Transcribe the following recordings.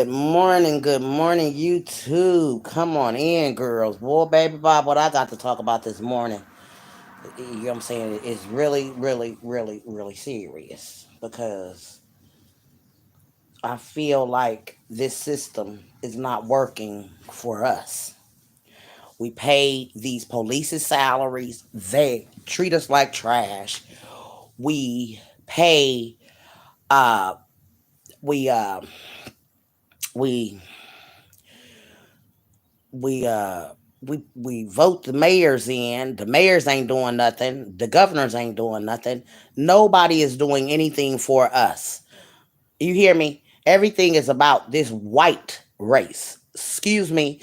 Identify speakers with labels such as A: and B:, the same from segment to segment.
A: Good morning, YouTube. Come on in, girls. Boy, baby Bob, what I got to talk about this morning, you know what I'm saying, is really, really, really, really serious because I feel like this system is not working for us. We pay these police's salaries, they treat us like trash. We pay, uh, we, uh, we we uh we vote the mayors in. The mayors ain't doing nothing. The governors ain't doing nothing. Nobody is doing anything for us. You hear me? Everything is about this white race. Excuse me.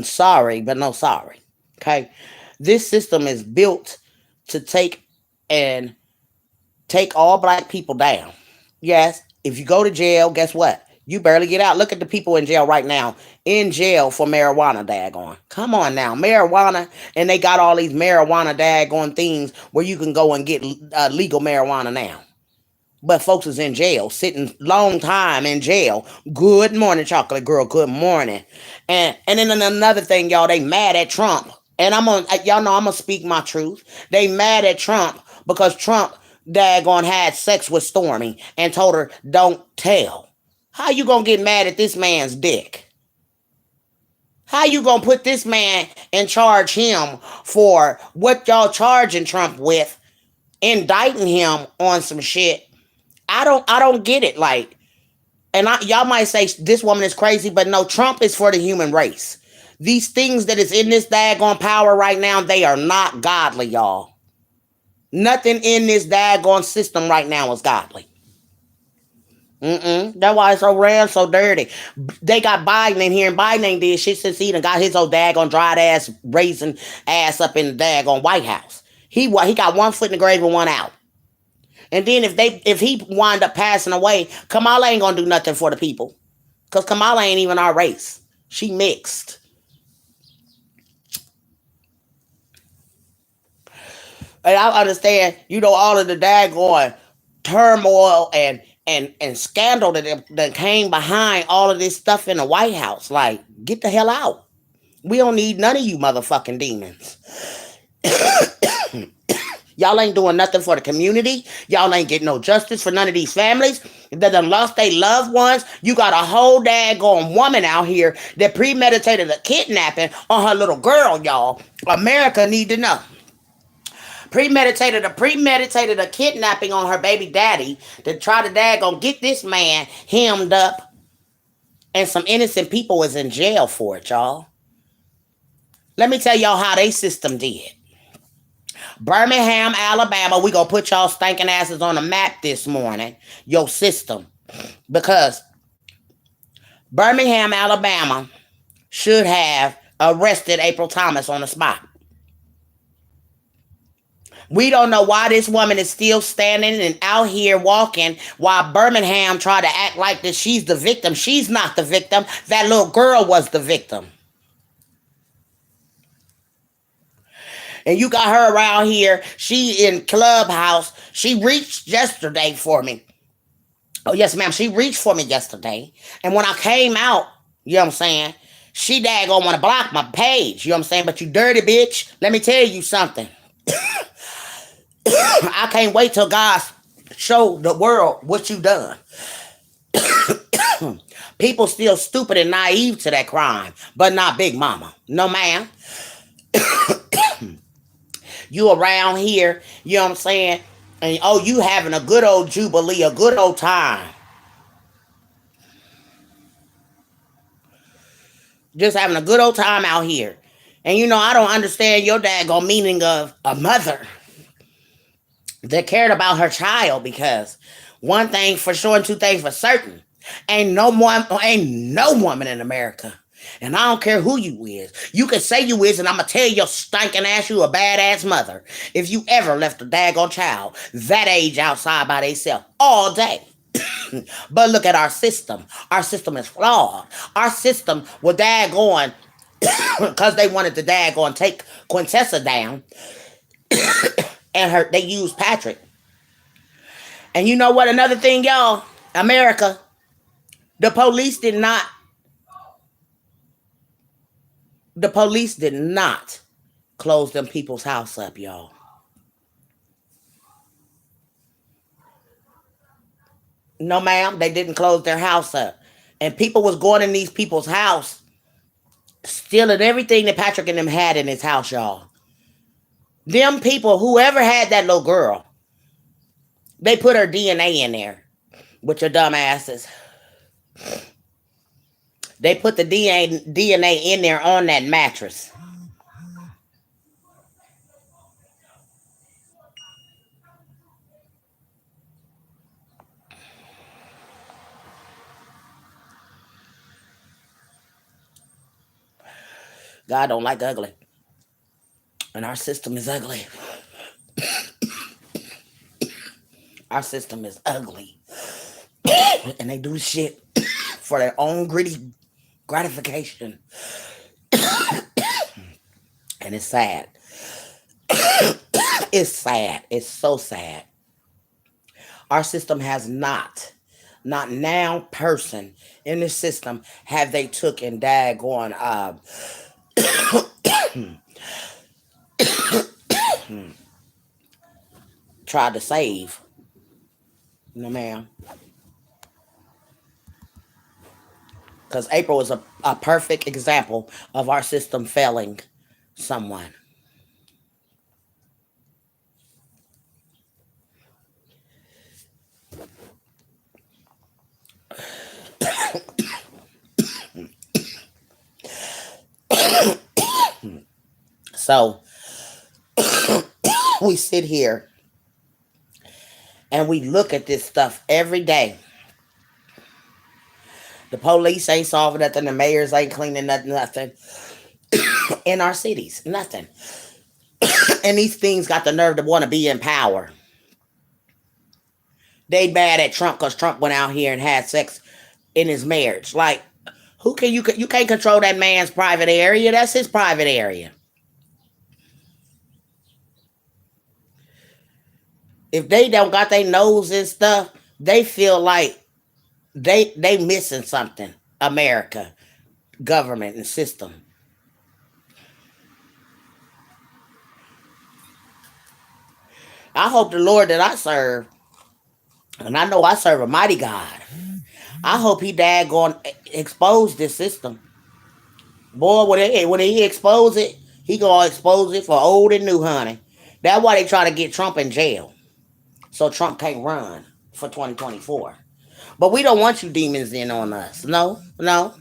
A: Sorry, but no sorry. Okay? This system is built to and take all black people down. Yes, if you go to jail, guess what? You barely get out. Look at the people in jail right now, in jail for marijuana, daggone. Come on now, marijuana, and they got all these marijuana daggone things where you can go and get legal marijuana now. But folks is in jail, sitting long time in jail. Good morning, chocolate girl. Good morning. And then another thing, y'all, they mad at Trump. And y'all know I'm gonna speak my truth. They mad at Trump because Trump daggone had sex with Stormy and told her don't tell. How you gonna get mad at this man's dick? How you gonna put this man and charge him for what y'all charging Trump with, indicting him on some shit? I don't get it. Like, y'all might say this woman is crazy, but no, Trump is for the human race. These things that is in this daggone power right now, they are not godly, y'all. Nothing in this daggone system right now is godly. That's why it's so ran so dirty. They got Biden in here, and Biden ain't did shit since he done got his old daggone dried ass raisin ass up in the daggone White House. He got one foot in the grave and one out. And then if he wind up passing away, Kamala ain't gonna do nothing for the people. Cause Kamala ain't even our race. She mixed. And I understand, all of the daggone turmoil and scandal that came behind all of this stuff in the White House. Like, get the hell out. We don't need none of you motherfucking demons. Y'all ain't doing nothing for the community. Y'all ain't getting no justice for none of these families that done lost their loved ones. You got a whole daggone woman out here that premeditated a kidnapping on her little girl, y'all. America need to know. Premeditated a kidnapping on her baby daddy to try to daggone get this man hemmed up. And some innocent people is in jail for it, y'all. Let me tell y'all how they system did. Birmingham, Alabama, we gonna put y'all stinking asses on the map this morning. Your system. Because Birmingham, Alabama should have arrested April Thomas on the spot. We don't know why this woman is still standing and out here walking while Birmingham tried to act like that she's the victim. She's not the victim. That little girl was the victim. And you got her around here. She in Clubhouse. She reached yesterday for me. Oh, yes, ma'am. She reached for me yesterday. And when I came out, you know what I'm saying, she daggone want to block my page. You know what I'm saying? But you dirty bitch, let me tell you something. I can't wait till God show the world what you done. People still stupid and naive to that crime, but not Big Mama. No, ma'am. You around here, you know what I'm saying? And you having a good old jubilee, a good old time. Just having a good old time out here. And I don't understand your daggone meaning of a mother that cared about her child, because one thing for sure and two things for certain. Ain't no woman in America. And I don't care who you is. You can say you is, and I'm going to tell your stinking ass you a badass mother if you ever left a daggone child that age outside by themselves all day. But look at our system. Our system is flawed. Our system was daggone because they wanted to daggone take Quintessa down and they used Patrick. And you know what? Another thing, y'all, America, The police did not. The police did not close them people's house up, y'all. No, ma'am, they didn't close their house up. And people was going in these people's house, stealing everything that Patrick and them had in his house, y'all. Them people, whoever had that little girl, they put her DNA in there with your dumb asses. They put the DNA in there on that mattress. God don't like ugly. And our system is ugly. Our system is ugly. And they do shit for their own gritty gratification. And it's sad. It's sad. It's so sad. Our system has not now person in the system have they took and daggone tried to save. No ma'am. Because April is a perfect example of our system failing someone. So we sit here and we look at this stuff every day. The police ain't solving nothing. The mayors ain't cleaning nothing in our cities. Nothing. And these things got the nerve to want to be in power. They mad at Trump because Trump went out here and had sex in his marriage. Like, who can you can't control that man's private area. That's his private area. If they don't got their nose and stuff, they feel like they missing something. America, government and system. I hope the Lord that I serve, and I know I serve a mighty God. I hope he daggone expose this system. Boy, when he expose it, he gonna expose it for old and new, honey. That's why they try to get Trump in jail. So Trump can't run for 2024. But we don't want you demons in on us. No, no.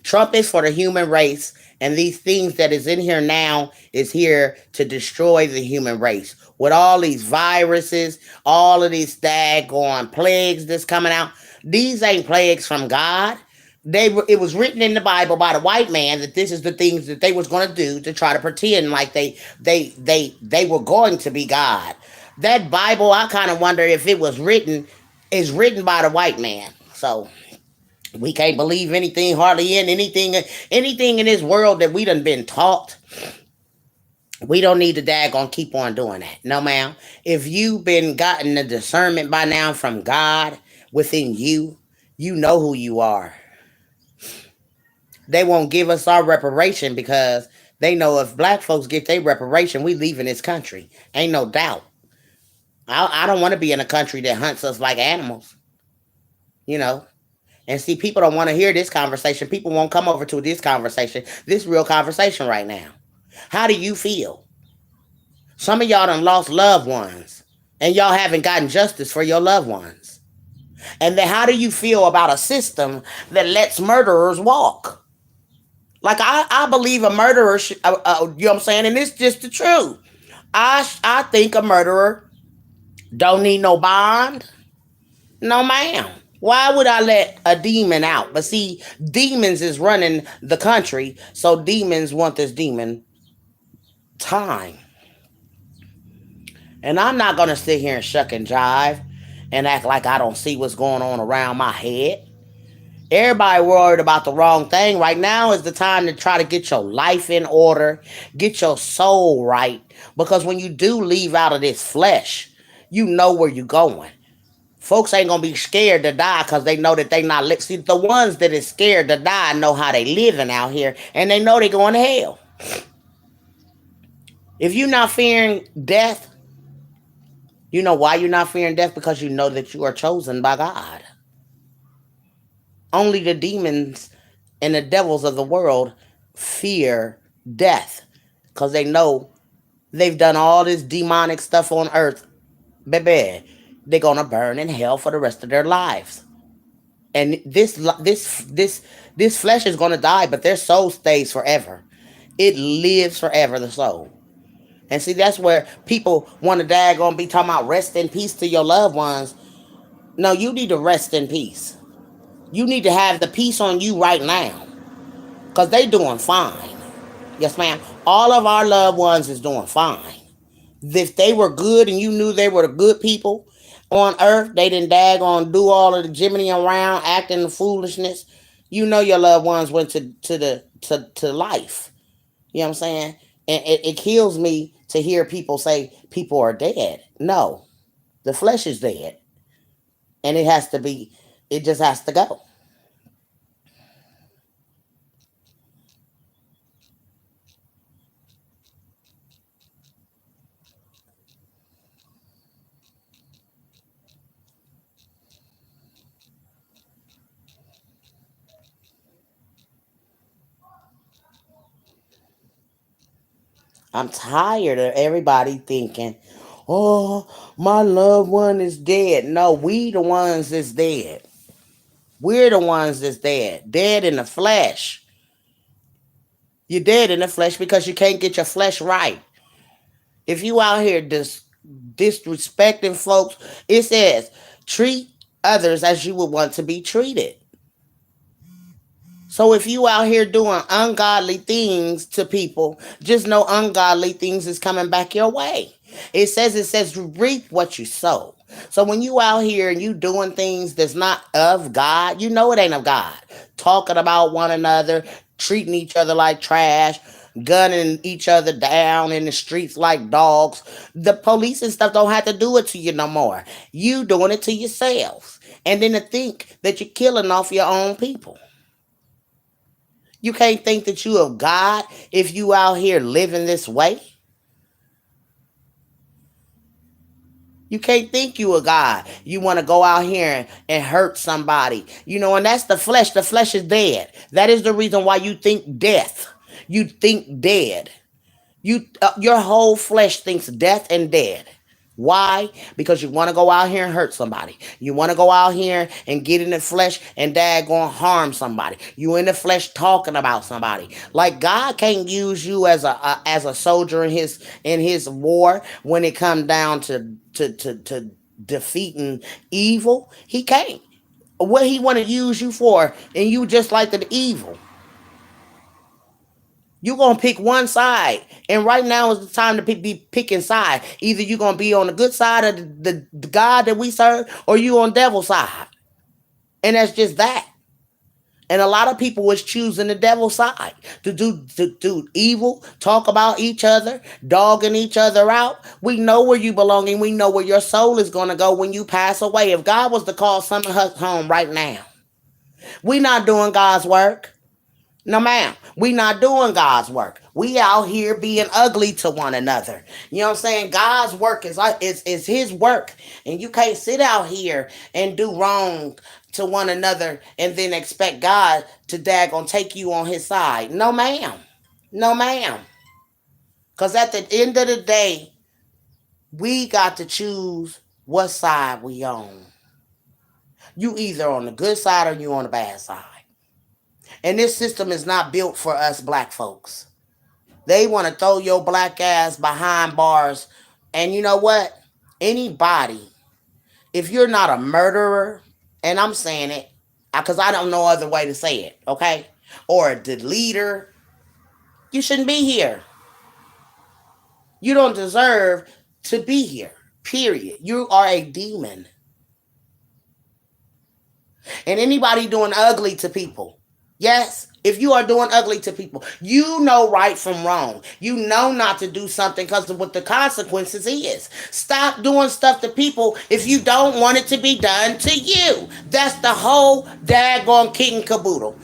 A: Trump is for the human race, and these things that is in here now is here to destroy the human race. With all these viruses, all of these daggone plagues that's coming out, these ain't plagues from God. It was written in the Bible by the white man that this is the things that they was going to do to try to pretend like they were going to be God. That Bible, I kind of wonder if it was written is written by the white man. So we can't believe anything hardly in anything in this world that we done been taught. We don't need to daggone keep on doing that. No, ma'am. If you've been gotten the discernment by now from God within you, you know who you are. They won't give us our reparation because they know if black folks get their reparation, we leaving this country. Ain't no doubt. I don't want to be in a country that hunts us like animals, you know. And see, people don't want to hear this conversation. People won't come over to this conversation, this real conversation right now. How do you feel? Some of y'all done lost loved ones, and y'all haven't gotten justice for your loved ones. And then how do you feel about a system that lets murderers walk? Like, I believe a murderer, you know what I'm saying? And it's just the truth. I think a murderer don't need no bond. No, ma'am. Why would I let a demon out? But see, demons is running the country, so demons want this demon time. And I'm not going to sit here and shuck and jive and act like I don't see what's going on around my head. Everybody worried about the wrong thing. Right now is the time to try to get your life in order, get your soul right. Because when you do leave out of this flesh, you know where you're going. Folks ain't gonna be scared to die because they know that they not see the ones that is scared to die know how they living out here and they know they going to hell. If you're not fearing death, you know why you're not fearing death? Because you know that you are chosen by God. Only the demons and the devils of the world fear death because they know they've done all this demonic stuff on earth. Baby, they're gonna burn in hell for the rest of their lives. And this flesh is gonna die, but their soul stays forever. It lives forever, the soul. And see, that's where people want to daggone be talking about rest in peace to your loved ones. No, you need to rest in peace. You need to have the peace on you right now. Because they doing fine. Yes, ma'am. All of our loved ones is doing fine. If they were good and you knew they were the good people on earth, they didn't daggone do all of the jimmying around, acting the foolishness. You know your loved ones went to life. You know what I'm saying? And it kills me to hear people say people are dead. No, the flesh is dead, and it has to be. It just has to go. I'm tired of everybody thinking, "Oh, my loved one is dead." No, we the ones that's dead. We're the ones that's dead. Dead in the flesh. You're dead in the flesh because you can't get your flesh right. If you out here disrespecting folks, it says treat others as you would want to be treated. So if you out here doing ungodly things to people, just know ungodly things is coming back your way. It says you reap what you sow. So when you out here and you doing things that's not of God, you know it ain't of God. Talking about one another, treating each other like trash, gunning each other down in the streets like dogs. The police and stuff don't have to do it to you no more. You doing it to yourselves. And then to think that you're killing off your own people. You can't think that you of God if you out here living this way. You can't think you a God. You want to go out here and hurt somebody. And that's the flesh. The flesh is dead. That is the reason why you think death. You think dead. Your whole flesh thinks death and dead. Why? Because you want to go out here and hurt somebody. You want to go out here and get in the flesh and daggone harm somebody. You in the flesh talking about somebody. Like God can't use you as a soldier in his war when it comes down to defeating evil. He can't. What he want to use you for, and you just like the evil. You're gonna pick one side, and right now is the time to be picking side. Either you're gonna be on the good side of the God that we serve, or you on devil's side, and that's just that. And a lot of people was choosing the devil's side to do evil, talk about each other, dogging each other out. We know where you belong, and we know where your soul is gonna go when you pass away. If God was to call some of us home right now, we not doing God's work. No, ma'am. We not doing God's work. We out here being ugly to one another. You know what I'm saying? God's work is His work, and you can't sit out here and do wrong to one another and then expect God to daggone take you on His side. No, ma'am. No, ma'am. Because at the end of the day, we got to choose what side we on. You either on the good side or you on the bad side. And this system is not built for us black folks. They want to throw your black ass behind bars. And you know what? Anybody, if you're not a murderer, and I'm saying it because I don't know other way to say it, okay? Or a deleter, you shouldn't be here. You don't deserve to be here, period. You are a demon. And anybody doing ugly to people, Yes. If you are doing ugly to people, you know right from wrong. You know not to do something because of what the consequences is. Stop doing stuff to people if you don't want it to be done to you. That's the whole daggone kit and caboodle.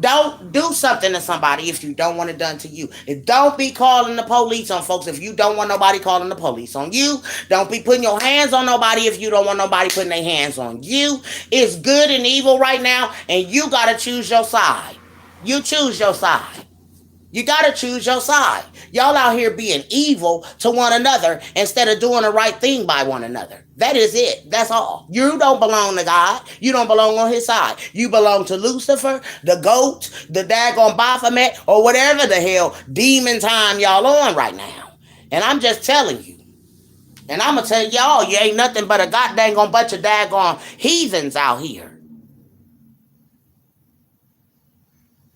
A: Don't do something to somebody if you don't want it done to you. And don't be calling the police on folks if you don't want nobody calling the police on you. Don't be putting your hands on nobody if you don't want nobody putting their hands on you. It's good and evil right now, and you got to choose your side. You choose your side. You gotta choose your side. Y'all out here being evil to one another instead of doing the right thing by one another. That is it. That's all. You don't belong to God. You don't belong on his side. You belong to Lucifer, the goat, the daggone Baphomet, or whatever the hell demon time y'all on right now. And I'm just telling you. And I'm gonna tell y'all, you ain't nothing but a goddamn bunch of daggone heathens out here.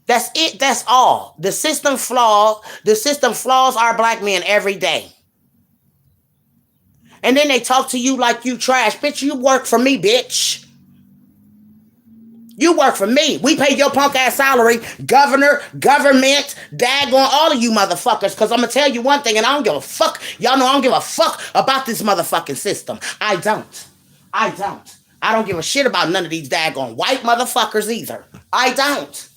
A: That's it. That's all. The system flawed. The system flaws our black men every day. And then they talk to you like you trash. Bitch, you work for me, bitch. You work for me. We pay your punk ass salary, governor, government, daggone all of you motherfuckers. Because I'm going to tell you one thing, and I don't give a fuck. Y'all know I don't give a fuck about this motherfucking system. I don't. I don't. I don't give a shit about none of these daggone white motherfuckers either. I don't.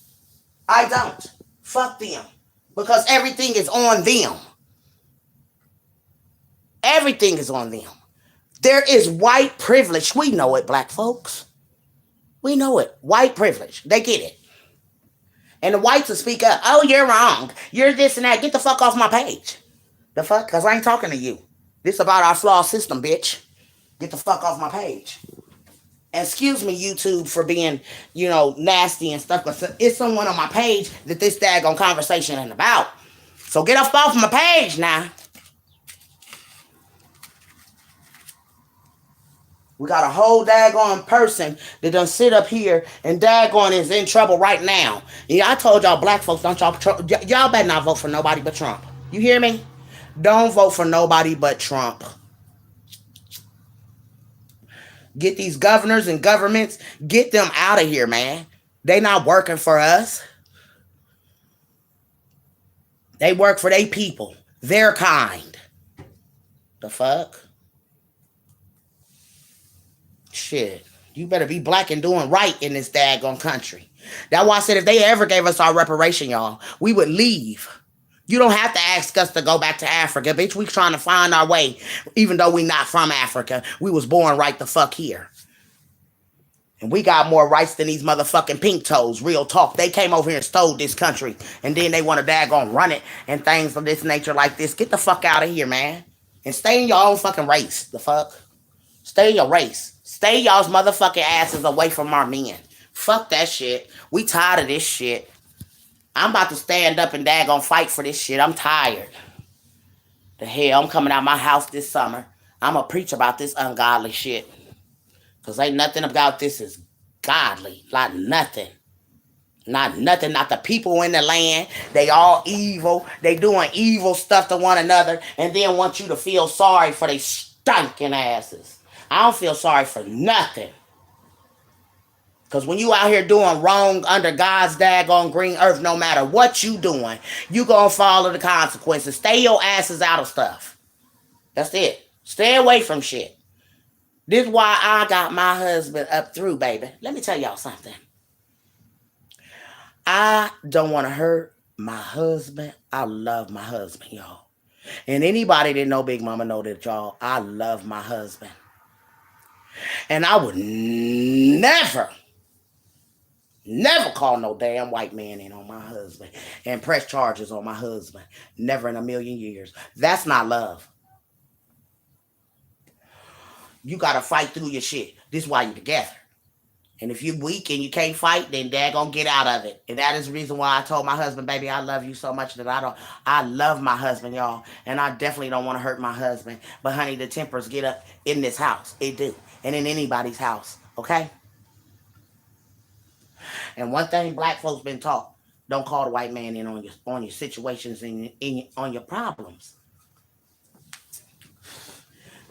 A: I don't. Fuck them. Because everything is on them. Everything is on them. There is white privilege. We know it, black folks. We know it. White privilege. They get it. And the whites will speak up. Oh, you're wrong. You're this and that. Get the fuck off my page. The fuck? Because I ain't talking to you. This is about our flawed system, bitch. Get the fuck off my page. Excuse me, YouTube, for being, nasty and stuff. Because it's someone on my page that this daggone conversation ain't about. So get off my page now. We got a whole daggone person that done sit up here and daggone is in trouble right now. Yeah, I told y'all black folks, y'all better not vote for nobody but Trump. You hear me? Don't vote for nobody but Trump. Get these governors and governments, get them out of here, man. They not working for us. They work for their people, their kind. The fuck? Shit. You better be black and doing right in this daggone country. That's why I said if they ever gave us our reparation, y'all, we would leave. You don't have to ask us to go back to Africa. Bitch, we trying to find our way, even though we not from Africa. We was born right the fuck here. And we got more rights than these motherfucking pink toes. Real talk. They came over here and stole this country. And then they want to daggone run it and things of this nature like this. Get the fuck out of here, man. And stay in your own fucking race. The fuck? Stay in your race. Stay y'all's motherfucking asses away from our men. Fuck that shit. We tired of this shit. I'm about to stand up and daggone fight for this shit. I'm tired. The hell, I'm coming out my house this summer. I'm going to preach about this ungodly shit. Because ain't nothing about this is godly. Not nothing. Not nothing. Not the people in the land. They all evil. They doing evil stuff to one another. And then want you to feel sorry for they stinking asses. I don't feel sorry for nothing. Because when you out here doing wrong under God's daggone green earth, no matter what you doing, you going to follow the consequences. Stay your asses out of stuff. That's it. Stay away from shit. This is why I got my husband up through, baby. Let me tell y'all something. I don't want to hurt my husband. I love my husband, y'all. And anybody that know Big Mama know that, y'all, I love my husband. And I would never call no damn white man in on my husband and press charges on my husband. Never in a million years. That's not love. You got to fight through your shit. This is why you're together. And if you're weak and you can't fight, then dad gonna get out of it. And that is the reason why I told my husband, baby, I love you so much that I love my husband, y'all. And I definitely don't want to hurt my husband. But honey, the tempers get up in this house. It do. And in anybody's house. Okay? And one thing black folks been taught, don't call the white man in on your situations and on your problems.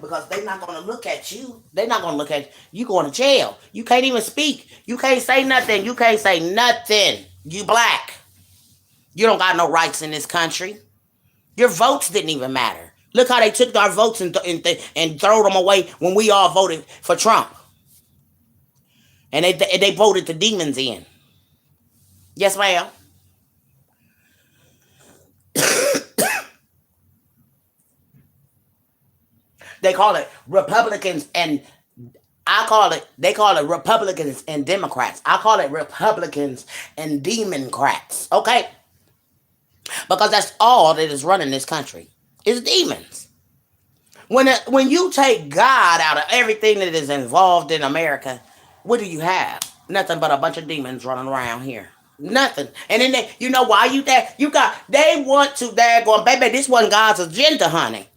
A: Because they're not going to look at you. They're not going to look at you. You going to jail. You can't even speak. You can't say nothing. You can't say nothing. You black. You don't got no rights in this country. Your votes didn't even matter. Look how they took our votes and throw them away when we all voted for Trump. And they voted the demons in. Yes, ma'am. They call it Republicans and they call it Republicans and Democrats. I call it Republicans and Democrats. Okay? Because that's all that is running this country. Is demons. When you take God out of everything that is involved in America, what do you have? Nothing but a bunch of demons running around here. Nothing. And then you know why you there? They want to going, baby, this wasn't God's agenda, honey.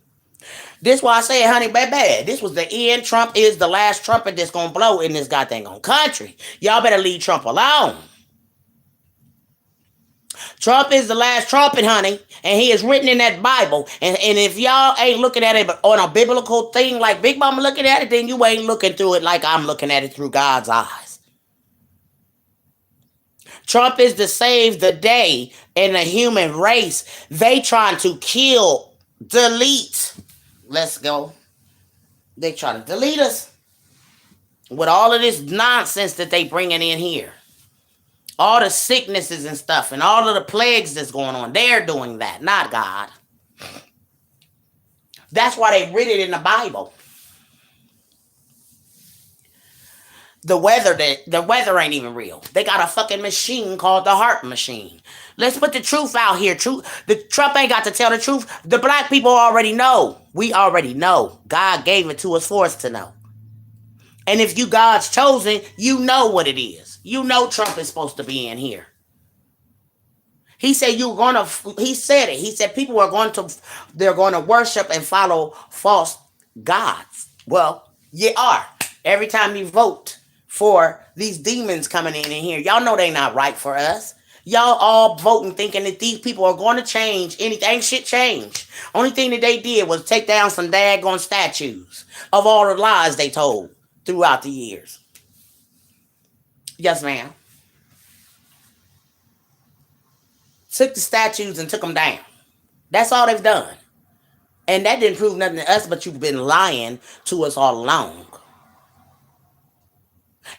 A: This why I say, honey, baby, this was the end. Trump is the last trumpet that's gonna blow in this goddamn country. Y'all better leave Trump alone. Trump is the last trumpet, honey, and he is written in that Bible. And if y'all ain't looking at it on a biblical thing like Big Mama looking at it, then you ain't looking through it like I'm looking at it through God's eyes. Trump is to save the day in the human race. They trying to kill, delete. Let's go. They trying to delete us with all of this nonsense that they bringing in here. All the sicknesses and stuff and all of the plagues that's going on. They're doing that, not God. That's why they read it in the Bible. The weather ain't even real. They got a fucking machine called the heart machine. Let's put the truth out here. The Trump ain't got to tell the truth. The black people already know. We already know. God gave it to us for us to know. And if you God's chosen, you know what it is. You know Trump is supposed to be in here. He said he said it. He said people they're going to worship and follow false gods. Well, you are. Every time you vote for these demons coming in here, y'all know they not right for us. Y'all all voting thinking that these people are going to change anything. Ain't shit changed. Only thing that they did was take down some daggone statues of all the lies they told throughout the years. Yes, ma'am. Took the statues and took them down. That's all they've done. And that didn't prove nothing to us, but you've been lying to us all along.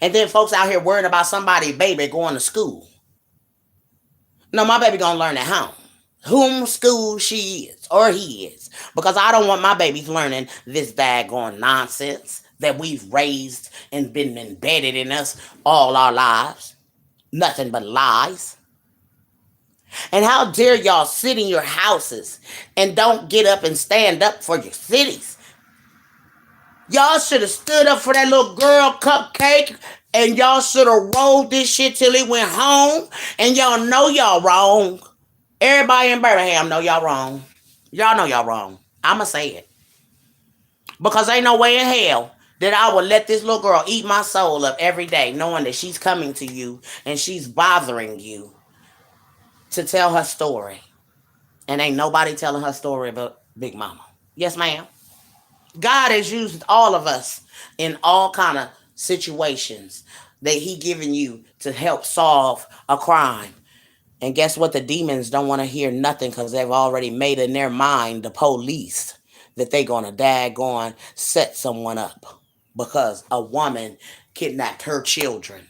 A: And then folks out here worrying about somebody's baby going to school. No, my baby gonna learn at home. Whom school she is or he is. Because I don't want my babies learning this daggone nonsense that we've raised and been embedded in us all our lives. Nothing but lies. And how dare y'all sit in your houses and don't get up and stand up for your cities? Y'all should have stood up for that little girl Cupcake, and y'all should have rolled this shit till it went home. And y'all know y'all wrong. Everybody in Birmingham know y'all wrong. Y'all know y'all wrong. I'ma say it. Because ain't no way in hell that I would let this little girl eat my soul up every day, knowing that she's coming to you and she's bothering you to tell her story. And ain't nobody telling her story but Big Mama. Yes, ma'am. God has used all of us in all kind of situations that he given you to help solve a crime. And guess what? The demons don't want to hear nothing because they've already made in their mind, the police, that they going to daggone set someone up because a woman kidnapped her children.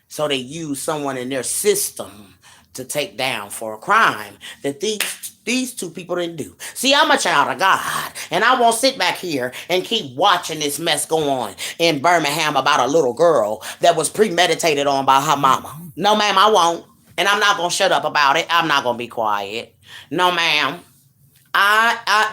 A: So they use someone in their system to take down for a crime that these two people didn't do. See, I'm a child of God, and I won't sit back here and keep watching this mess go on in Birmingham about a little girl that was premeditated on by her mama. No, ma'am, I won't. And I'm not going to shut up about it. I'm not going to be quiet. No, ma'am.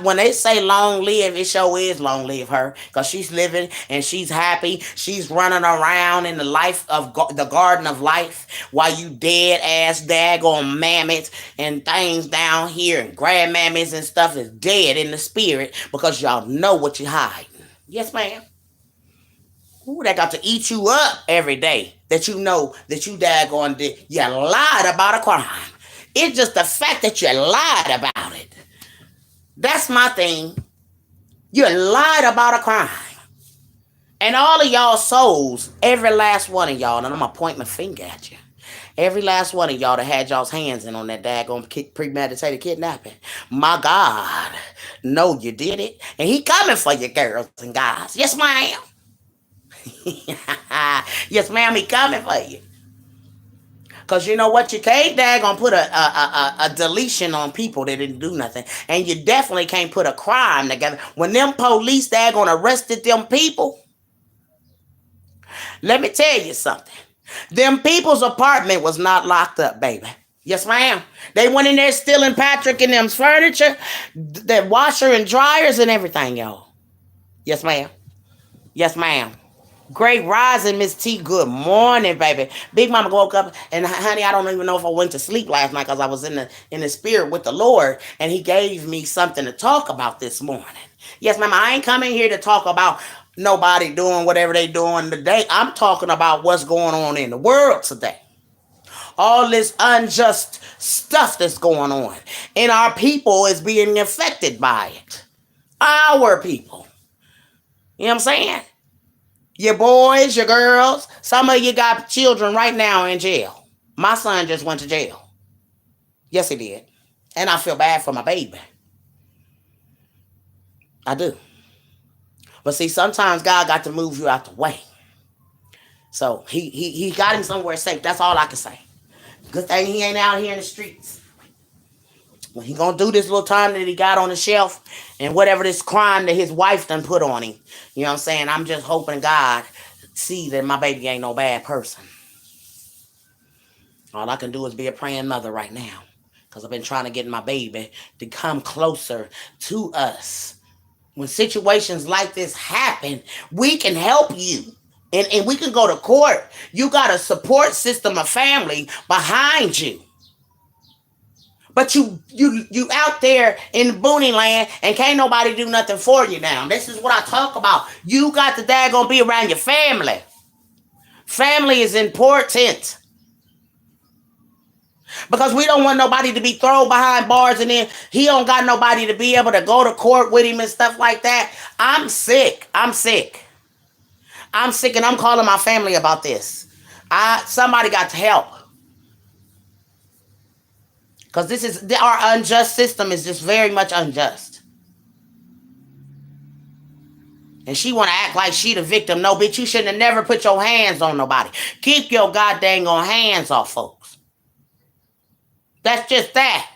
A: When they say long live, it sure is long live her, because she's living and she's happy. She's running around in the life of the garden of life, while you dead ass daggone mammoths and things down here and grandmammies and stuff is dead in the spirit because y'all know what you're hiding. Yes, ma'am. Ooh, they got to eat you up every day that you know that you daggone did. You lied about a crime. It's just the fact that you lied about it. That's my thing. You lied about a crime. And all of y'all souls, every last one of y'all, and I'm gonna point my finger at you. Every last one of y'all that had y'all's hands in on that daggone premeditated kidnapping. My God, no, you did it. And he coming for you, girls and guys. Yes, ma'am. Yes, ma'am, he coming for you. Because you know what? You can't daggone put a deletion on people that didn't do nothing. And you definitely can't put a crime together. When them police daggone arrested them people, let me tell you something. Them people's apartment was not locked up, baby. Yes, ma'am. They went in there stealing Patrick and them's furniture, the washer and dryers and everything, y'all. Yes, ma'am. Yes, ma'am. Great rising, Miss T. Good morning, baby. Big Mama woke up and honey, I don't even know if I went to sleep last night because I was in the spirit with the Lord, and He gave me something to talk about this morning. Yes, ma'am. I ain't coming here to talk about nobody doing whatever they doing today. I'm talking about what's going on in the world today. All this unjust stuff that's going on, and our people is being affected by it. Our people. You know what I'm saying? Your boys, your girls, some of you got children right now in jail. My son just went to jail. Yes, he did. And I feel bad for my baby. I do. But see, sometimes God got to move you out the way. So he got him somewhere safe. That's all I can say. Good thing he ain't out here in the streets. Well, he gonna do this little time that he got on the shelf and whatever this crime that his wife done put on him. You know what I'm saying? I'm just hoping God see that my baby ain't no bad person. All I can do is be a praying mother right now. Because I've been trying to get my baby to come closer to us. When situations like this happen, we can help you. And we can go to court. You got a support system of family behind you. But you out there in the boony land and can't nobody do nothing for you now. This is what I talk about. You got to daggone be around your family. Family is important. Because we don't want nobody to be thrown behind bars and then he don't got nobody to be able to go to court with him and stuff like that. I'm sick. I'm sick and I'm calling my family about this. Somebody got to help. Because this is our unjust system is just very much unjust. And she want to act like she the victim. No, bitch, you shouldn't have never put your hands on nobody. Keep your goddamn hands off folks. That's just that.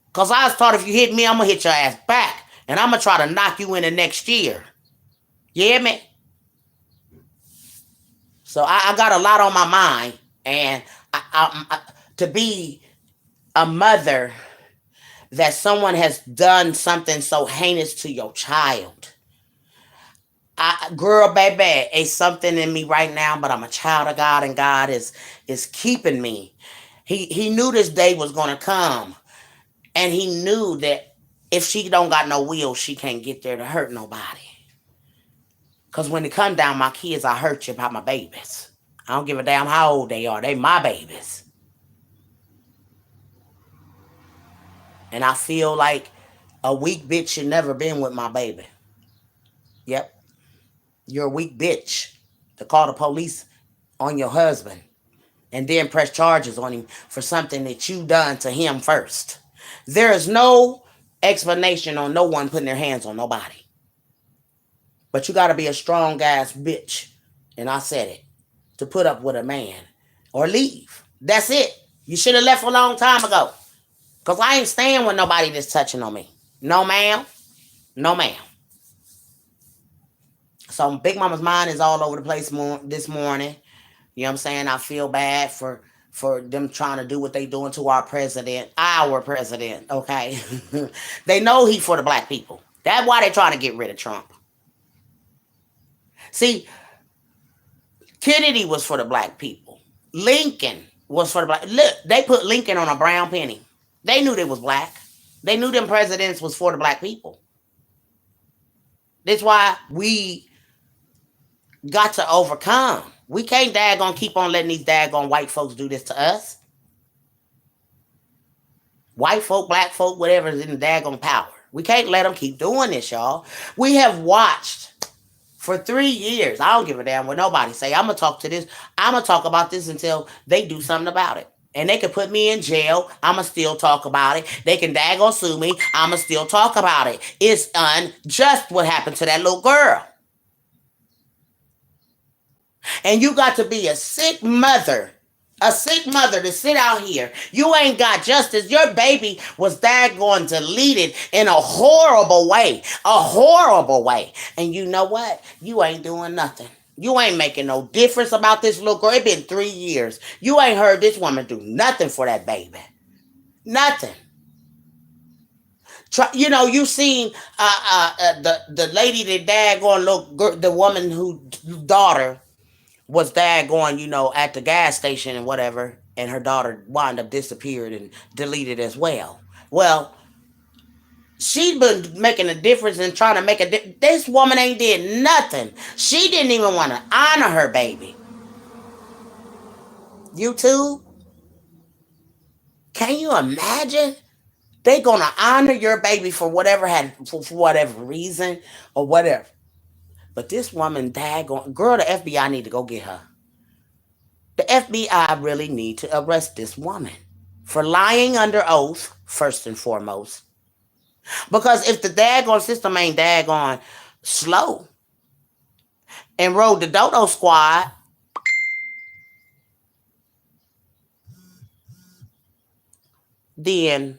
A: Because I was taught if you hit me, I'm going to hit your ass back. And I'm going to try to knock you in the next year. You hear me? So I got a lot on my mind. And to be a mother that someone has done something so heinous to your child. Girl, baby, it's something in me right now, but I'm a child of God and God is keeping me. He knew this day was going to come. And he knew that if she don't got no will, she can't get there to hurt nobody. Because when it come down, my kids, I hurt you by my babies. I don't give a damn how old they are. They my babies. And I feel like a weak bitch should never been with my baby. Yep. You're a weak bitch to call the police on your husband and then press charges on him for something that you done to him first. There is no explanation on no one putting their hands on nobody. But you got to be a strong ass bitch, and I said it, to put up with a man or leave. That's it. You should have left a long time ago. Because I ain't staying with nobody that's touching on me. No, ma'am. No, ma'am. So Big Mama's mind is all over the place this morning. You know what I'm saying? I feel bad for them trying to do what they doing to our president, okay? They know he for the black people. That's why they trying to get rid of Trump. See, Kennedy was for the black people. Lincoln was for the black. Look, they put Lincoln on a brown penny. They knew they was black. They knew them presidents was for the black people. That's why we got to overcome. We can't daggone keep on letting these daggone white folks do this to us. White folk, black folk, whatever is in the daggone power. We can't let them keep doing this, y'all. We have watched for 3 years. I don't give a damn what nobody say. I'm gonna talk to this. I'm gonna talk about this until they do something about it. And they can put me in jail. I'ma still talk about it. They can daggone sue me. I'ma still talk about it. It's unjust what happened to that little girl. And you got to be a sick mother to sit out here. You ain't got justice. Your baby was daggone deleted in a horrible way. A horrible way. And you know what? You ain't doing nothing. You ain't making no difference about this little girl. It been 3 years. You ain't heard this woman do nothing for that baby. Nothing. Try, you know, you seen the lady that daggone little girl, the woman who daughter was daggone, at the gas station and whatever, and her daughter wound up disappeared and deleted as well. Well, she's been making a difference and trying to make this woman ain't did nothing. She didn't even want to honor her baby. YouTube, can you imagine? They gonna honor your baby for for whatever reason or whatever. But this woman, daggone girl, the FBI need to go get her. The FBI really need to arrest this woman for lying under oath, first and foremost. Because if the daggone system ain't daggone slow and rode the Dodo Squad, then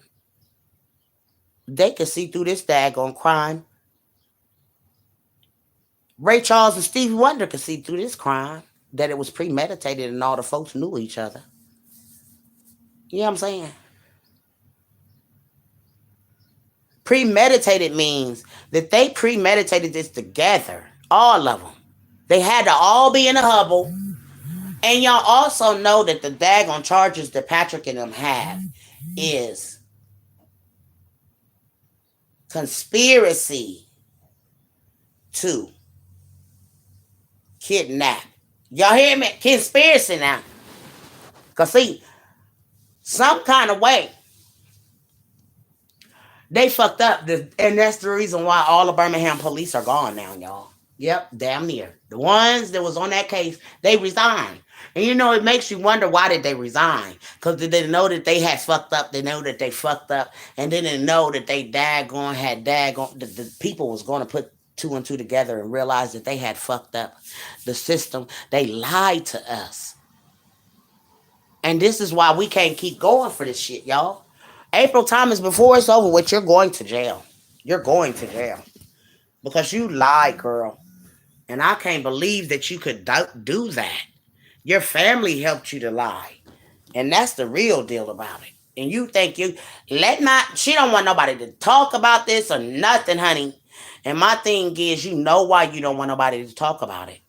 A: they could see through this daggone crime. Ray Charles and Stevie Wonder could see through this crime that it was premeditated and all the folks knew each other. You know what I'm saying? Premeditated means that they premeditated this together, all of them. They had to all be in a hubble. And y'all also know that the daggone charges that Patrick and them have is conspiracy to kidnap. Y'all hear me? Conspiracy now. Because see, some kind of way, they fucked up. And that's the reason why all the Birmingham police are gone now, y'all. Yep, damn near. The ones that was on that case, they resigned. And it makes you wonder, why did they resign? Because did they know that they had fucked up? They know that they fucked up. And then they know that they the people was going to put two and two together and realize that they had fucked up the system. They lied to us. And this is why we can't keep going for this shit, y'all. April Thomas, before it's over with, you're going to jail. You're going to jail. Because you lied, girl. And I can't believe that you could do that. Your family helped you to lie. And that's the real deal about it. And you think she don't want nobody to talk about this or nothing, honey. And my thing is, you know why you don't want nobody to talk about it.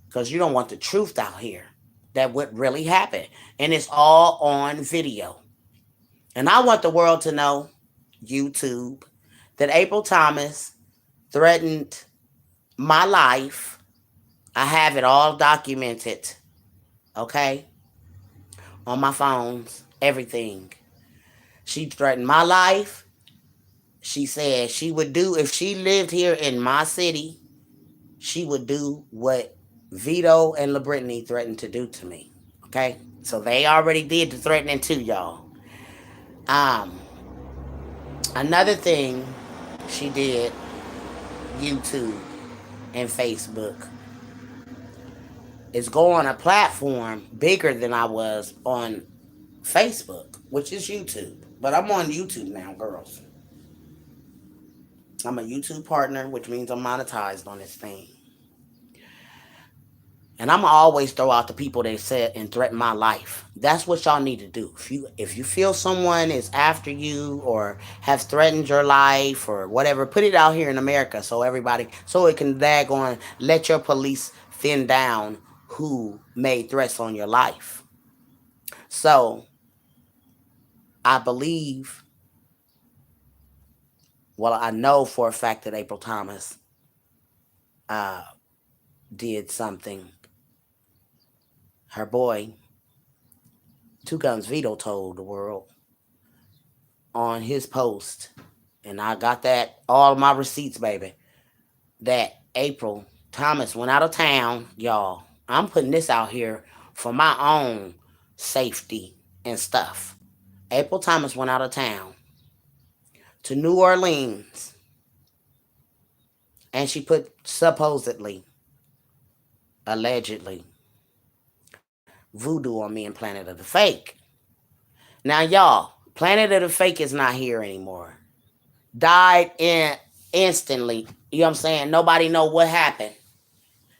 A: Because you don't want the truth out here. That what really happened. And it's all on video. And I want the world to know, YouTube, that April Thomas threatened my life. I have it all documented. Okay? On my phones, everything. She threatened my life. She said she would do, if she lived here in my city, she would do what Vito and LaBrittany threatened to do to me. Okay? So they already did the threatening too, y'all. Another thing she did, YouTube and Facebook, is go on a platform bigger than I was on Facebook, which is YouTube. But I'm on YouTube now, girls. I'm a YouTube partner, which means I'm monetized on this thing. And I'm gonna always throw out the people that said and threaten my life. That's what y'all need to do. If you feel someone is after you or have threatened your life or whatever, put it out here in America so it can daggone let your police thin down who made threats on your life. So I believe, well, I know for a fact that April Thomas uh, did something. Her boy, Two Guns Vito, told the world on his post, And I got that, all of my receipts, baby. That April Thomas went out of town, y'all. I'm putting this out here for my own safety and stuff. April Thomas went out of town to New Orleans, and she put supposedly, allegedly, voodoo on me in Planet of the Fake. Now, y'all, Planet of the Fake is not here anymore. Died instantly. You know what I'm saying? Nobody know what happened.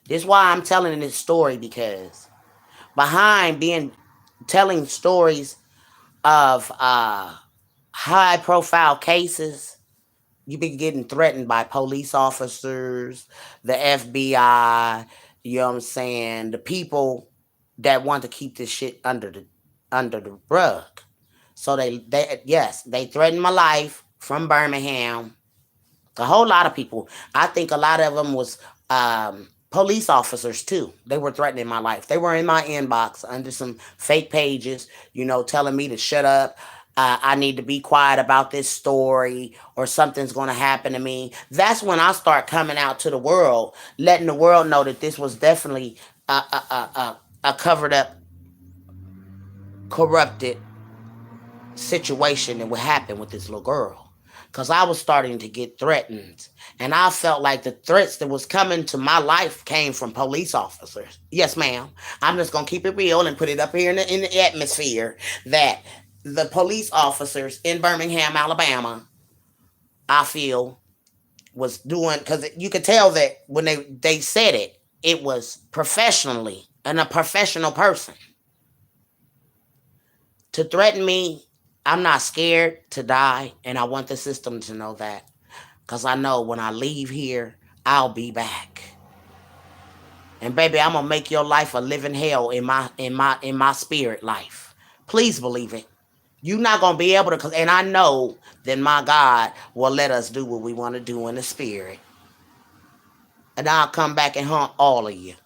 A: This is why I'm telling this story, because behind being telling stories of high profile cases, you be getting threatened by police officers, the FBI, you know what I'm saying, the people that want to keep this shit under the rug. So they yes, they threatened my life from Birmingham. A whole lot of people. I think a lot of them was police officers too. They were threatening my life. They were in my inbox under some fake pages, telling me to shut up. I need to be quiet about this story, or something's going to happen to me. That's when I start coming out to the world, letting the world know that this was definitely a covered up, corrupted situation that would happen with this little girl, because I was starting to get threatened, and I felt like the threats that was coming to my life came from police officers. Yes, ma'am. I'm just gonna keep it real and put it up here in the atmosphere that the police officers in Birmingham, Alabama, I feel, was doing, because you could tell that when they said it was professionally, and a professional person to threaten me. I'm not scared to die, and I want the system to know that, because I know when I leave here, I'll be back. And baby, I'm gonna make your life a living hell in my spirit life. Please believe it. You're not gonna be able to, and I know that my God will let us do what we want to do in the spirit, and I'll come back and hunt all of you.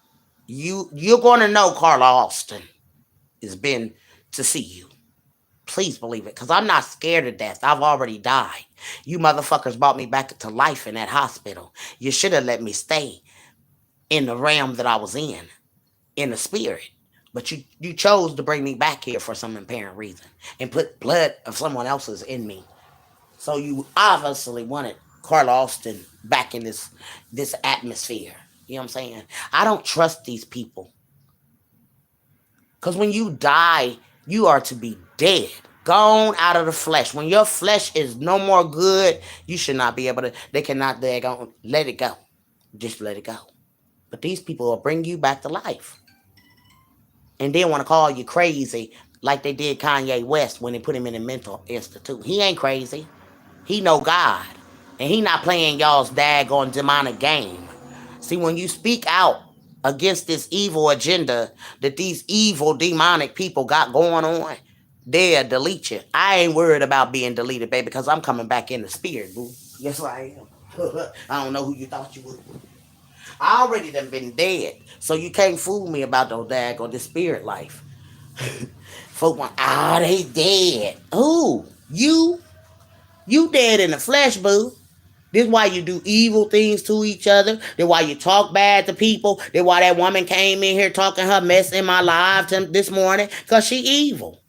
A: You're gonna know Carla Austin has been to see you. Please believe it, because I'm not scared of death. I've already died. You motherfuckers brought me back to life in that hospital. You should have let me stay in the realm that I was in the spirit. But you chose to bring me back here for some apparent reason and put blood of someone else's in me. So you obviously wanted Carla Austin back in this atmosphere. You know what I'm saying? I don't trust these people. Because when you die, you are to be dead, gone out of the flesh. When your flesh is no more good, you should not be able to, they cannot, they go, let it go. Just let it go. But these people will bring you back to life. And then want to call you crazy like they did Kanye West when they put him in a mental institute. He ain't crazy. He know God. And he not playing y'all's daggone demonic game. See, when you speak out against this evil agenda that these evil demonic people got going on, they'll delete you. I ain't worried about being deleted, baby, because I'm coming back in the spirit, boo. Yes, I am. I don't know who you thought you would. I already done been dead, so you can't fool me about no daggone this spirit life. Folk want, they dead. Who? You? You dead in the flesh, boo. This is why you do evil things to each other. This is why you talk bad to people. This is why that woman came in here talking her mess in my live this morning. Because she evil.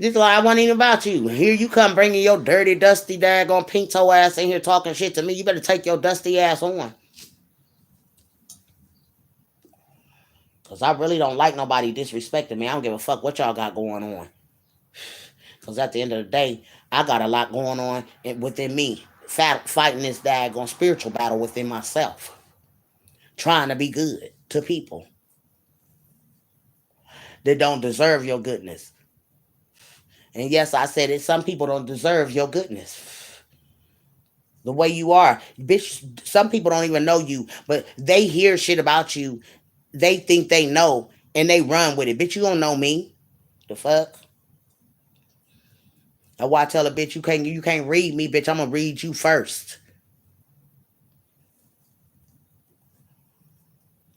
A: This is why I wasn't even about you. Here you come bringing your dirty, dusty, daggone pink toe ass in here talking shit to me. You better take your dusty ass on. Because I really don't like nobody disrespecting me. I don't give a fuck what y'all got going on. Because at the end of the day, I got a lot going on within me. Fighting this daggone spiritual battle within myself. Trying to be good to people that don't deserve your goodness. And yes, I said it. Some people don't deserve your goodness. The way you are. Bitch, some people don't even know you, but they hear shit about you. They think they know, and they run with it. Bitch, you don't know me. The fuck? That's why I tell a bitch you can't read me, bitch. I'm gonna read you first.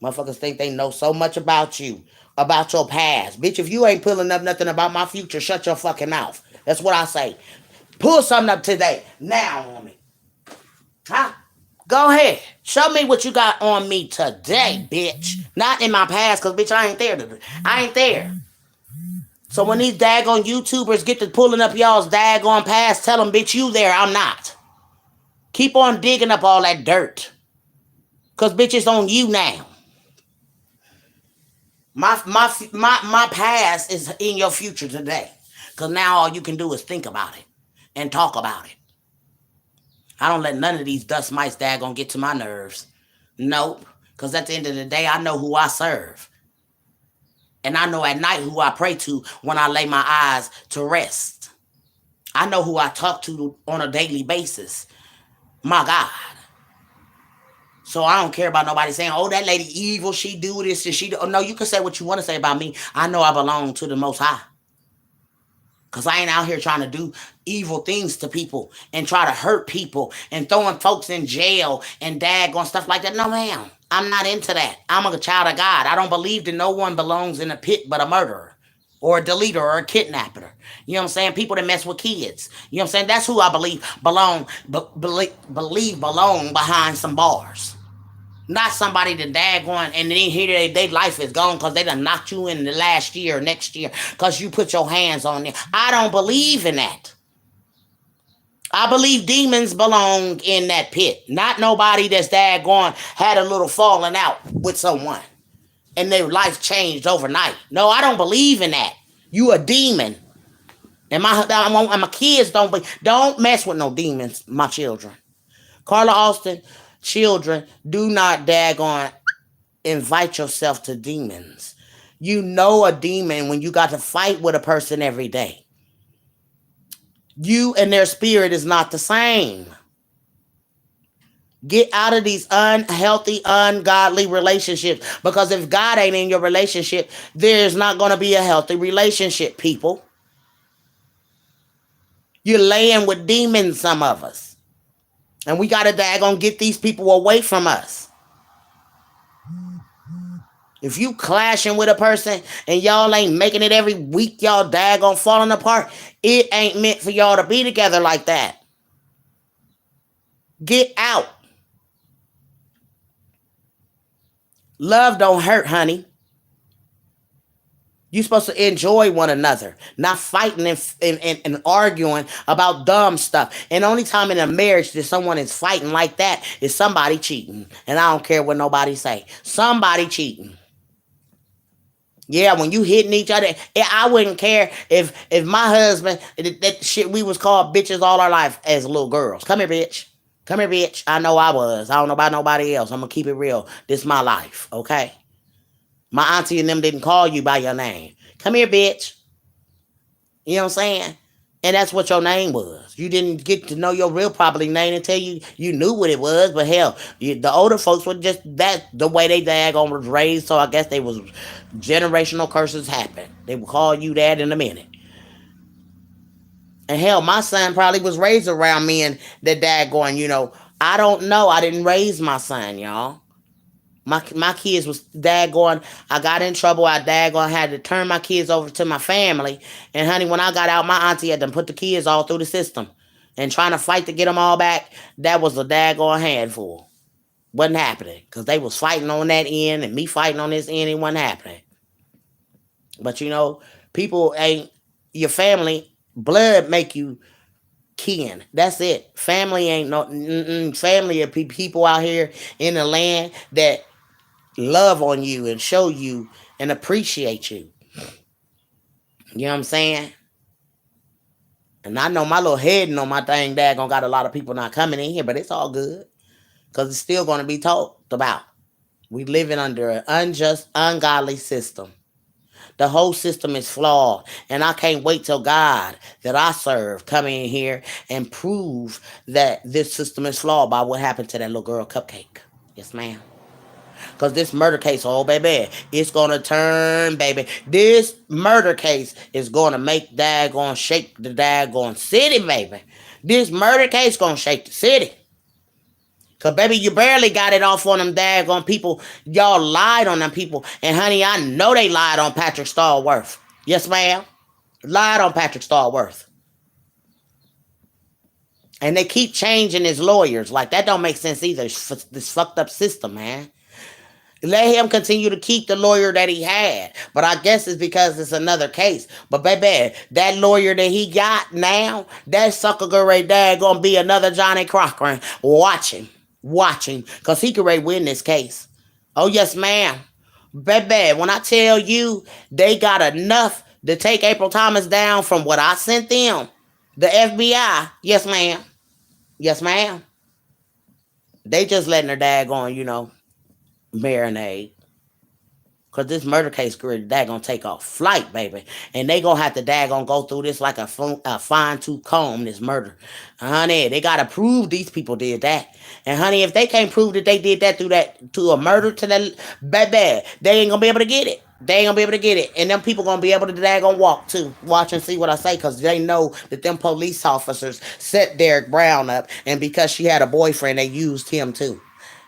A: Motherfuckers think they know so much about you, about your past. Bitch, if you ain't pulling up nothing about my future, shut your fucking mouth. That's what I say. Pull something up today. Now on me. Huh? Go ahead. Show me what you got on me today, bitch. Not in my past, because, bitch, I ain't there. I ain't there. So when these daggone YouTubers get to pulling up y'all's daggone past, tell them, bitch, you there, I'm not. Keep on digging up all that dirt. Because, bitch, it's on you now. My past is in your future today. Because now all you can do is think about it and talk about it. I don't let none of these dust mites daggone get to my nerves. Nope. Because at the end of the day, I know who I serve. And I know at night who I pray to when I lay my eyes to rest. I know who I talk to on a daily basis. My God. So I don't care about nobody saying, oh, that lady evil, she do this and she do. No, you can say what you want to say about me. I know I belong to the Most High. Because I ain't out here trying to do evil things to people and try to hurt people and throwing folks in jail and daggone stuff like that. No, ma'am. I'm not into that. I'm a child of God. I don't believe that no one belongs in a pit but a murderer or a deleter or a kidnapper. You know what I'm saying? People that mess with kids. You know what I'm saying? That's who I believe belong behind some bars. Not somebody that daggone and then here their life is gone because they done knocked you in the last year or next year because you put your hands on them. I don't believe in that. I believe demons belong in that pit. Not nobody that's daggone had a little falling out with someone and their life changed overnight. No, I don't believe in that. You a demon. And my kids don't mess with no demons, my children. Carla Austin, children, do not daggone invite yourself to demons. You know a demon when you got to fight with a person every day. You and their spirit is not the same. Get out of these unhealthy, ungodly relationships. Because if God ain't in your relationship, there's not going to be a healthy relationship, people. You're laying with demons, some of us. And we got to daggone get these people away from us. If you clashing with a person and y'all ain't making it every week, y'all daggone falling apart, it ain't meant for y'all to be together like that. Get out. Love don't hurt, honey. You're supposed to enjoy one another, not fighting and arguing about dumb stuff. And the only time in a marriage that someone is fighting like that is somebody cheating. And I don't care what nobody say. Somebody cheating. Yeah, when you hitting each other, I wouldn't care if my husband, that shit, we was called bitches all our life as little girls. Come here, bitch. Come here, bitch. I know I was. I don't know about nobody else. I'm going to keep it real. This is my life, okay? My auntie and them didn't call you by your name. Come here, bitch. You know what I'm saying? And that's what your name was. You didn't get to know your real properly name until you knew what it was. But hell, the older folks were just that the way they daggone was raised. So I guess they was generational curses happen. They would call you that in a minute. And hell, my son probably was raised around me and the daggone, I don't know. I didn't raise my son, y'all. My kids was daggone. I got in trouble. I daggone had to turn my kids over to my family. And honey, when I got out, my auntie had to put the kids all through the system. And trying to fight to get them all back, that was a daggone handful. Wasn't happening. Because they was fighting on that end and me fighting on this end. It wasn't happening. But people ain't, your family, blood make you kin. That's it. Family ain't no, family of people out here in the land that love on you and show you and appreciate you. You know what I'm saying? And I know my little head and on my thing daggone got a lot of people not coming in here, but it's all good. Because it's still going to be talked about. We living under an unjust, ungodly system. The whole system is flawed. And I can't wait till God that I serve come in here and prove that this system is flawed by what happened to that little girl Cupcake. Yes, ma'am. Because this murder case, oh, baby, it's going to turn, baby. This murder case is going to make daggone shake the daggone city, baby. This murder case going to shake the city. Because, baby, you barely got it off on them daggone people. Y'all lied on them people. And, honey, I know they lied on Patrick Stallworth. Yes, ma'am. Lied on Patrick Stallworth. And they keep changing his lawyers. Like that don't make sense either. This fucked up system, man. Let him continue to keep the lawyer that he had. But I guess it's because it's another case. But baby, that lawyer that he got now, that sucker girl right there gonna be another Johnny Cochran. Watch him. Watch him. Cause he could right win this case. Oh yes, ma'am. Baby, when I tell you they got enough to take April Thomas down from what I sent them, the FBI, yes ma'am. Yes, ma'am. They just letting her daggone, marinade. Cause this murder case girl daggone take off flight, baby. And they gonna have to daggone go through this like a fine tooth comb, this murder. Honey, they gotta prove these people did that. And honey, if they can't prove that they did that through that to a murder to that baby, they ain't gonna be able to get it. They ain't gonna be able to get it. And them people gonna be able to daggone walk too. Watch and see what I say, cause they know that them police officers set Derek Brown up, and because she had a boyfriend, they used him too.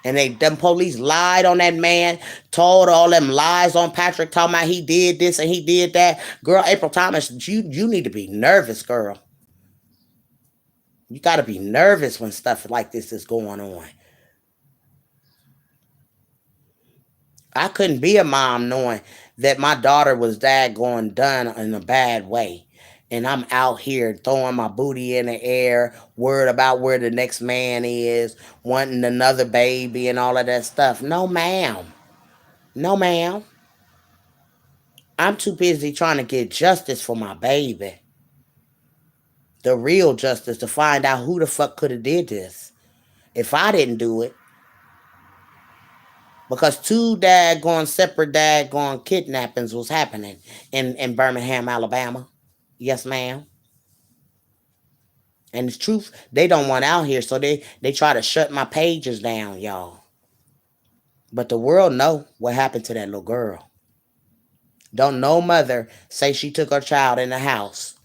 A: And them police lied on that man, told all them lies on Patrick, talking about he did this and he did that. Girl, April Thomas, you need to be nervous, girl. You gotta be nervous when stuff like this is going on. I couldn't be a mom knowing that my daughter was daggone done in a bad way. And I'm out here throwing my booty in the air, worried about where the next man is, wanting another baby and all of that stuff. No, ma'am. No, ma'am. I'm too busy trying to get justice for my baby. The real justice to find out who the fuck could have did this. If I didn't do it. Because two daggone separate daggone kidnappings was happening in Birmingham, Alabama. Yes, ma'am. And the truth, they don't want out here, so they try to shut my pages down, y'all. But the world know what happened to that little girl. Don't no mother say she took her child in the house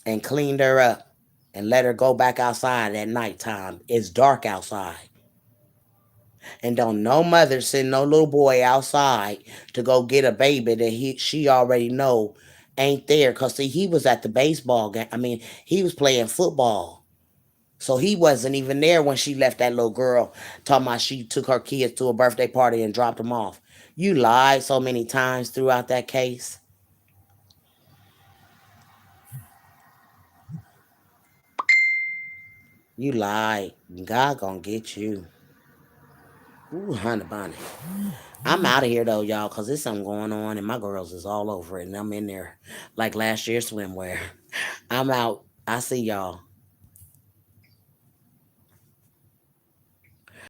A: and cleaned her up and let her go back outside at nighttime. It's dark outside. And don't no mother send no little boy outside to go get a baby that she already know ain't there. Cause see, he was at the baseball game. I mean, he was playing football. So he wasn't even there when she left that little girl talking about she took her kids to a birthday party and dropped them off. You lied so many times throughout that case. You lied. God gonna get you. Ooh, honey bunny. I'm out of here though, y'all, cause there's something going on and my girls is all over it and I'm in there like last year's swimwear. I'm out. I see y'all.